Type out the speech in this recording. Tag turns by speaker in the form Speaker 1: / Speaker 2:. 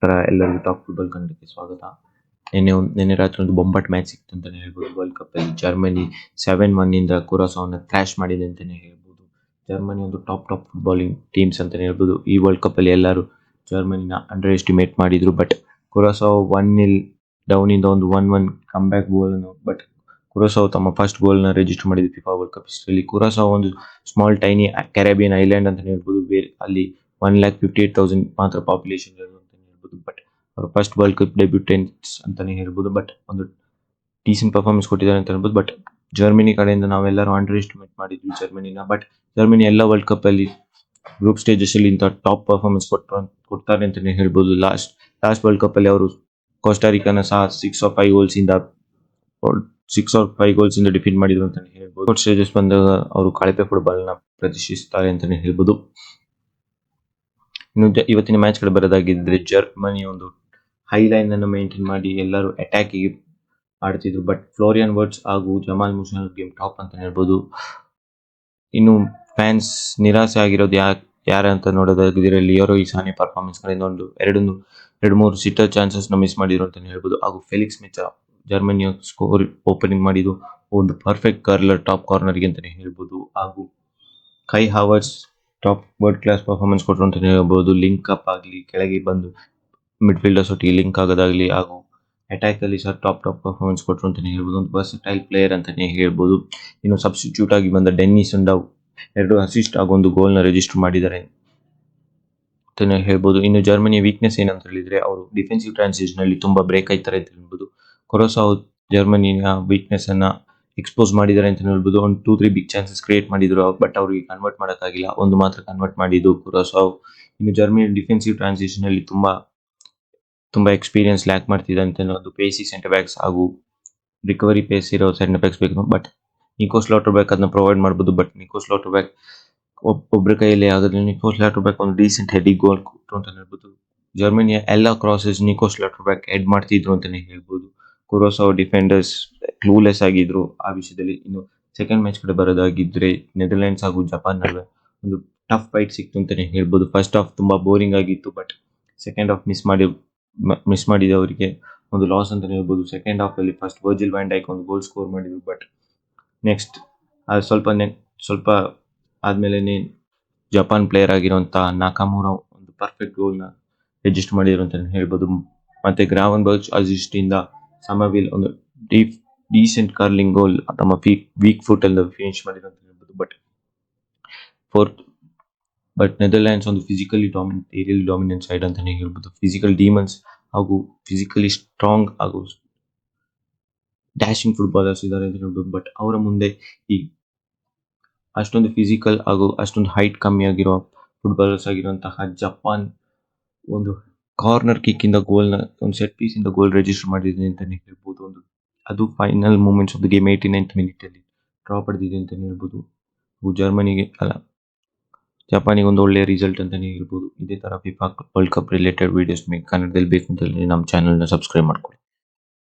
Speaker 1: ಎಲ್ಲರಿಗೂ top football ಕನ್ನಡಕ್ಕೆ ಸ್ವಾಗತ. ನಿನ್ನೆ ರಾತ್ರಿ ಒಂದು ಬೊಂಬಾಟ್ ಮ್ಯಾಚ್ ಸಿಕ್ತು ಅಂತಾನೆ ಹೇಳ್ಬೋದು. ವರ್ಲ್ಡ್ ಕಪ್ ಅಲ್ಲಿ ಜರ್ಮನಿ 7-1 ಇಂದ ಕುರಾಸೋವನ್ನ ಕ್ರಾಶ್ ಮಾಡಿದೆ ಅಂತಾನೆ ಹೇಳ್ಬೋದು. ಜರ್ಮನಿ ಒಂದು ಟಾಪ್ ಫುಟ್ಬಾಲಿಂಗ್ ಟೀಮ್ಸ್ ಅಂತಾನೆ ಹೇಳ್ಬೋದು. ಈ ವರ್ಲ್ಡ್ ಕಪ್ ಅಲ್ಲಿ ಎಲ್ಲರೂ ಜರ್ಮನಿನ ಅಂಡರ್ ಎಸ್ಟಿಮೇಟ್ ಮಾಡಿದ್ರು. ಬಟ್ ಕುರಾಸೋವ್ 1-0 ಡೌನ್ ಇಂದ ಒಂದು 1-1 ಕಮ್ ಬ್ಯಾಕ್ ಗೋಲ್ ಅನ್ನು ಬಟ್ ಕುರಾಸೋವ್ ತಮ್ಮ ಫಸ್ಟ್ ಗೋಲ್ ನ ರಿಜಿಸ್ಟರ್ ಮಾಡಿದ್ರು ಫಿಫಾ ವರ್ಲ್ಡ್ ಕಪ್ ಹಿಸ್ಟರಿಯಲ್ಲಿ. ಕುರಾಸೋವ್ ಒಂದು ಸ್ಮಾಲ್ ಟೈನಿ ಕ್ಯಾರಿಬಿಯನ್ ಐಲ್ಯಾಂಡ್ ಅಂತಾನೆ ಹೇಳ್ಬೋದು. ಅಲ್ಲಿ 1,58,000 ಮಾತ್ರ ಪಾಪ್ಯುಲೇಷನ್ ಇರೋದು ಅಂತಾನೆ ಹೇಳ್ಬೋದು. ಬಟ್ ಅವರು ಫಸ್ಟ್ ವರ್ಲ್ಡ್ ಕಪ್ ಡೆಬ್ಯೂಟೆಂಟ್ಸ್ ಅಂತಾನೆ ಹೇಳ್ಬೋದು. ಬಟ್ ಒಂದು ಡೀಸೆಂಟ್ ಪರ್ಫಾರ್ಮೆನ್ಸ್ ಕೊಟ್ಟಿದ್ದಾರೆ ಅಂತ ಹೇಳ್ಬೋದು. ಬಟ್ ಜರ್ಮನಿ ಕಡೆಯಿಂದ ನಾವೆಲ್ಲರೂ ಅಂಡರ್ ಎಸ್ಟಿಮೇಟ್ ಮಾಡಿದ್ವಿ ಜರ್ಮನಿನ. ಬಟ್ ಜರ್ಮನಿ ಎಲ್ಲ ವರ್ಲ್ಡ್ ಕಪ್ ಅಲ್ಲಿ ಗ್ರೂಪ್ ಸ್ಟೇಜಸ್ ಅಲ್ಲಿ ಇಂಥ ಟಾಪ್ ಪರ್ಫಾರ್ಮೆನ್ಸ್ ಕೊಡ್ತಾರೆ ಅಂತಾನೆ ಹೇಳ್ಬೋದು. ಲಾಸ್ಟ್ ವರ್ಲ್ಡ್ ಕಪ್ ಅಲ್ಲಿ ಅವರು ಕೋಸ್ಟಾರಿಕಾನ ಸಹ 6 or 5 ಗೋಲ್ಸ್ ಇಂದ ಡಿಫೀಟ್ ಮಾಡಿದ್ರು ಅಂತಾನೆ ಹೇಳ್ಬೋದು. ಗ್ರೂಪ್ ಸ್ಟೇಜಸ್ ಬಂದಾಗ ಅವರು ಕಳಪೆ ಫುಟ್ಬಾಲ್ ನ ಪ್ರದರ್ಶಿಸುತ್ತಾರೆ ಅಂತಾನೆ ಹೇಳ್ಬೋದು. ಇನ್ನು ಇವತ್ತಿನ ಮ್ಯಾಚ್ ಕಡೆ ಬರೋದಾಗಿದ್ರೆ ಜರ್ಮನಿ ಒಂದು ಹೈ ಲೈನ್ ಅನ್ನು ಮೇಂಟೈನ್ ಮಾಡಿ ಎಲ್ಲರೂ ಅಟ್ಯಾಕ್ ಗೆ ಆಡ್ತಿದ್ರು. ಬಟ್ ಫ್ಲೋರಿಯನ್ ವರ್ಟ್ಸ್ ಹಾಗೂ ಜಮಾಲ್ ಮುಸ್ಲಿಮ್ ಗೇಮ್ ಟಾಪ್ ಅಂತ ಹೇಳ್ಬೋದು. ಇನ್ನು ಫ್ಯಾನ್ಸ್ ನಿರಾಸೆ ಆಗಿರೋದು ಯಾರ ಅಂತ ನೋಡೋದಾಗಿದ್ರೆ ಲಿಯೋರೋಯ್ ಸಾನೆ ಪರ್ಫಾರ್ಮೆನ್ಸ್ ಕಡೆಯಿಂದ ಒಂದು 2-3 ಸಿಟ್ಟರ್ ಚಾನ್ಸಸ್ ನ ಮಿಸ್ ಮಾಡಿದ್ರು ಅಂತ ಹೇಳ್ಬೋದು. ಹಾಗೂ ಫೆಲಿಕ್ಸ್ ಮೆಚ್ಚಾ ಜರ್ಮನಿಯ ಸ್ಕೋರ್ ಓಪನಿಂಗ್ ಮಾಡಿದ್ದು ಒಂದು ಪರ್ಫೆಕ್ಟ್ ಕರ್ಲರ್ ಟಾಪ್ ಕಾರ್ನರ್ ಗೆ ಅಂತಾನೆ ಹೇಳ್ಬೋದು. ಹಾಗೂ ಕೈ ಹಾವರ್ಟ್ಸ್ ಟಾಪ್ ವರ್ಲ್ಡ್ ಕ್ಲಾಸ್ ಪರ್ಫಾರ್ಮೆನ್ಸ್ ಕೊಟ್ಟರು ಅಂತ ಹೇಳ್ಬೋದು. ಲಿಂಕ್ ಅಪ್ ಆಗಲಿ, ಕೆಳಗೆ ಬಂದು ಮಿಡ್ ಫೀಲ್ಡರ್ಸ್ ಒಟ್ಟಿಗೆ ಲಿಂಕ್ ಆಗೋದಾಗ್ಲಿ, ಹಾಗೂ ಅಟ್ಯಾಕ್ ಅಲ್ಲಿ ಸಹ ಟಾಪ್ ಪರ್ಫಾರ್ಮೆನ್ಸ್ ಕೊಟ್ಟರು ಅಂತಾನೆ ಹೇಳ್ಬೋದು. ಒಂದು ವರ್ಸಟೈಲ್ ಪ್ಲೇಯರ್ ಅಂತಾನೆ ಹೇಳ್ಬೋದು. ಇನ್ನು ಸಬ್ಸ್ಟಿಟ್ಯೂಟ್ ಆಗಿ ಬಂದ ಡೆನ್ನಿಸ್ ಅಂಡವ್ 2 ಅಸಿಸ್ಟ್ ಹಾಗೂ ಒಂದು ಗೋಲ್ ನ ರಿಜಿಸ್ಟರ್ ಮಾಡಿದ್ದಾರೆ ಅಂತಾನೆ ಹೇಳ್ಬೋದು. ಇನ್ನು ಜರ್ಮನಿಯ ವೀಕ್ನೆಸ್ ಏನಂತ ಹೇಳಿದ್ರೆ ಅವರು ಡಿಫೆನ್ಸಿವ್ ಟ್ರಾನ್ಸಿಷನ್ ಅಲ್ಲಿ ತುಂಬಾ ಬ್ರೇಕ್ ಆಯ್ತಾರೆ ಅಂತ ಹೇಳ್ಬೋದು. ಕುರಾಸೋವ್ ಜರ್ಮನಿಯ ವೀಕ್ನೆಸ್ ಅನ್ನ ಎಕ್ಸ್ಪೋಸ್ ಮಾಡಿದ್ದಾರೆ ಅಂತ ಹೇಳ್ಬೋದು. ಒಂದು 2-3 ಬಿಗ್ ಚಾನ್ಸಸ್ ಕ್ರಿಯೇಟ್ ಮಾಡಿದ್ರು. ಬಟ್ ಅವ್ರಿಗೆ ಕನ್ವರ್ಟ್ ಮಾಡೋಕ್ಕಾಗಿಲ್ಲ. ಒಂದು ಮಾತ್ರ ಕನ್ವರ್ಟ್ ಮಾಡಿದ್ದು ಕುರಾಸೋವ್. ಇನ್ನು ಜರ್ಮನಿ ಡಿಫೆನ್ಸಿವ್ ಟ್ರಾನ್ಸಿಷನ್ ಅಲ್ಲಿ ತುಂಬಾ ಎಕ್ಸ್ಪೀರಿಯನ್ಸ್ ಲ್ಯಾಕ್ ಮಾಡ್ತಿದೆ ಅಂತ ಒಂದು ಪೇಸಿ ಸೆಂಟರ್ ಬ್ಯಾಕ್ಸ್ ಹಾಗೂ ರಿಕವರಿ ಪೇಸ್ ಇರೋ ಸೆಂಟರ್ ಬ್ಯಾಕ್ಸ್ ಬೇಕು. ಬಟ್ ನಿಕೋ ಸ್ಲೌಟರ್ಬ್ಯಾಕ್ ಅದನ್ನ ಪ್ರೊವೈಡ್ ಮಾಡಬಹುದು. ಬಟ್ ನಿಕೋ ಸ್ಲೌಟರ್ಬ್ಯಾಕ್ ಒಬ್ಬರ ಕೈಯಲ್ಲಿ ಆಗೋದ್ರಿಂದ ನಿಕೋ ಸ್ಲೌಟರ್ಬ್ಯಾಕ್ ಒಂದು ಡೀಸೆಂಟ್ ಹೆಡಿಂಗ್ ಗೋಲ್ ಕೊಟ್ಟರು ಅಂತ ಹೇಳ್ಬೋದು. ಜರ್ಮನಿಯ ಎಲ್ಲ ಕ್ರಾಸಸ್ ನಿಕೋ ಸ್ಲೌಟರ್ಬ್ಯಾಕ್ ಹೆಡ್ ಮಾಡ್ತಿದ್ರು ಅಂತಾನೆ ಹೇಳ್ಬೋದು. ಕುರಾಸೋವ್ ಡಿಫೆಂಡರ್ಸ್ ಕ್ಲೂಲೆಸ್ ಆಗಿದ್ರು ಆ ವಿಷಯದಲ್ಲಿ. ಇನ್ನು ಸೆಕೆಂಡ್ ಮ್ಯಾಚ್ ಕಡೆ ಬರೋದಾಗಿದ್ರೆ ನೆದರ್ಲೆಂಡ್ಸ್ ಹಾಗೂ ಜಪಾನ್ ನಡುವೆ ಒಂದು ಟಫ್ ಫೈಟ್ ಸಿಕ್ತು ಅಂತಾನೆ ಹೇಳ್ಬೋದು. ಫಸ್ಟ್ ಹಾಫ್ ತುಂಬಾ ಬೋರಿಂಗ್ ಆಗಿತ್ತು. ಬಟ್ ಸೆಕೆಂಡ್ ಹಾಫ್ ಮಿಸ್ ಮಾಡಿದವರಿಗೆ ಒಂದು ಲಾಸ್ ಅಂತಾನೆ ಹೇಳ್ಬೋದು. ಸೆಕೆಂಡ್ ಹಾಫ್ ಅಲ್ಲಿ ಫಸ್ಟ್ ವರ್ಜಿಲ್ ವ್ಯಾನ್ ಡೈಕ್ ಒಂದು ಗೋಲ್ ಸ್ಕೋರ್ ಮಾಡಿದ್ರು. ಬಟ್ ನೆಕ್ಸ್ಟ್ ಸ್ವಲ್ಪ ಆದ್ಮೇಲೆ ಜಪಾನ್ ಪ್ಲೇಯರ್ ಆಗಿರುವಂತಹ ನಾಕಾಮುರಾ ಒಂದು ಪರ್ಫೆಕ್ಟ್ ಗೋಲ್ ನ ರಿಜಿಸ್ಟರ್ ಮಾಡಿದ್ರು ಅಂತ ಹೇಳ್ಬೋದು. ಮತ್ತೆ ಗ್ರಾವೆನ್ಬರ್ಚ್ ಅಸಿಸ್ಟ್ ಇಂದ ಸಮವಿಲ್ ಒಂದು ಡೀಸೆಂಟ್ ಕರ್ಲಿಂಗ್ ಗೋಲ್ ತಮ್ಮ ವೀಕ್ ಫುಟ್ ಅಲ್ಲಿ ಫಿನಿಶ್ ಮಾಡಿದ್ರು ಅಂತ ಹೇಳ್ಬೋದು. ಬಟ್ ನೆದರ್ಲ್ಯಾಂಡ್ಸ್ ಒಂದು ಫಿಸಿಕಲಿ ಏರಿಯಲ್ ಡಾಮಿನೆಂಟ್ ಸೈಡ್ ಅಂತಾನೆ ಹೇಳ್ಬೋದು. ಫಿಸಿಕಲ್ ಡಿಮನ್ಸ್ ಹಾಗೂ ಫಿಸಿಕಲಿ ಸ್ಟ್ರಾಂಗ್ ಹಾಗೂ ಡ್ಯಾಶಿಂಗ್ ಫುಟ್ಬಾಲರ್ಸ್ ಇದ್ದಾರೆ ಅಂತ ಹೇಳ್ಬೋದು. ಬಟ್ ಅವರ ಮುಂದೆ ಈ ಅಷ್ಟೊಂದು ಫಿಸಿಕಲ್ ಹಾಗೂ ಅಷ್ಟೊಂದು ಹೈಟ್ ಕಮ್ಮಿ ಆಗಿರೋ ಫುಟ್ಬಾಲರ್ಸ್ ಆಗಿರುವಂತಹ ಜಪಾನ್ ಒಂದು ಕಾರ್ನರ್ ಕಿಕ್ ಇಂದ ಒಂದು ಸೆಟ್ ಪೀಸ್ ಇಂದ ಗೋಲ್ ರಿಜಿಸ್ಟರ್ ಮಾಡಿದೆ ಅಂತಾನೆ ಹೇಳ್ಬೋದು. ಅದು final moments of the game 89th minute ಅಲ್ಲಿ ಡ್ರಾ ಪಡೆದಿದೆ ಅಂತಾನೆ ಹೇಳ್ಬೋದು. ಜಪಾನಿಗೆ ಒಂದು ಒಳ್ಳೆಯ ರಿಸಲ್ಟ್ ಅಂತಾನೆ ಹೇಳ್ಬೋದು. ಇದೇ ತರ FIFA world cup related videos ಕನ್ನಡದಲ್ಲಿ ಬೇಕು ಅಂತ ನಮ್ಮ ಚಾನೆಲ್ ನ ಸಬ್ಸ್ಕ್ರೈಬ್ ಮಾಡ್ಕೊಳ್ಳಿ.